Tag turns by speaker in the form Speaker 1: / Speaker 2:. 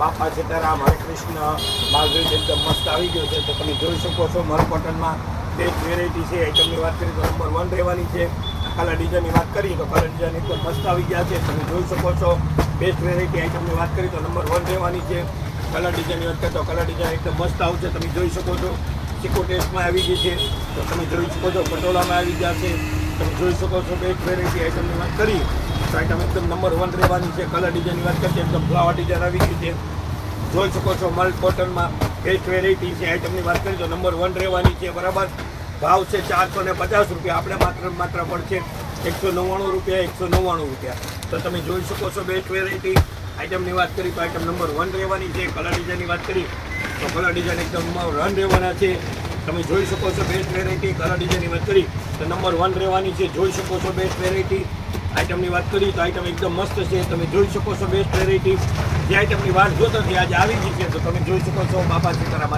Speaker 1: બાપા સીતારામ હરે કૃષ્ણ માલદીવ એકદમ મસ્ત આવી ગયો છે. તો તમે જોઈ શકો છો મલ કોટનમાં બેસ્ટ વેરાયટી છે. આઈટમની વાત કરીએ તો નંબર 1 રહેવાની છે. કલર ડિઝાઇનની વાત કરીએ તો કલર ડિઝાઇન એકદમ મસ્ત આવી ગયા છે. તમે જોઈ શકો છો બેસ્ટ વેરાયટી આઈટમની વાત કરીએ તો નંબર 1 રહેવાની છે. કલર ડિઝાઇનની વાત કરીએ તો કલર ડિઝાઇન એકદમ મસ્ત આવશે. તમે જોઈ શકો છો સિકો ટેસ્ટમાં આવી ગઈ છે. તો તમે જોઈ શકો છો પટોલામાં આવી ગયા છે. તમે જોઈ શકો છો બેસ્ટ વેરાયટી આઈટમની વાત કરીએ તો આઈટમ એકદમ નંબર 1 રહેવાની છે. કલર ડિઝાઇનની વાત કરીએ એકદમ ફ્લાવર ડિઝાઇન આવી ગઈ છે. જોઈ શકો છો મલ્ટ કોટનમાં બેસ્ટ વેરાયટી છે. આઈટમની વાત કરીએ તો નંબર 1 રહેવાની છે. બરાબર ભાવ છે 450 રૂપિયા. આપણે માત્ર પડશે 199 રૂપિયા 199 રૂપિયા. તો તમે જોઈ શકો છો બેસ્ટ વેરાયટી આઈટમની વાત કરી તો આઈટમ નંબર 1 રહેવાની છે. કલર ડિઝાઇનની વાત કરી તો કલર ડિઝાઇન એકદમ રન રહેવાના છે. તમે જોઈ શકો છો બેસ્ટ વેરાયટી કલર ડિઝાઇનની વાત કરી તો નંબર 1 રહેવાની છે. જોઈ શકો છો બેસ્ટ વેરાયટી આઈટમની વાત કરી તો આઈટમ એકદમ મસ્ત છે. તમે જોઈ શકો છો બેસ્ટ વેરાયટી જે આઈટમની વાત જોતા હતી આજે આવી ગઈ છે. તો તમે જોઈ શકો છો બાપા સીતારામ.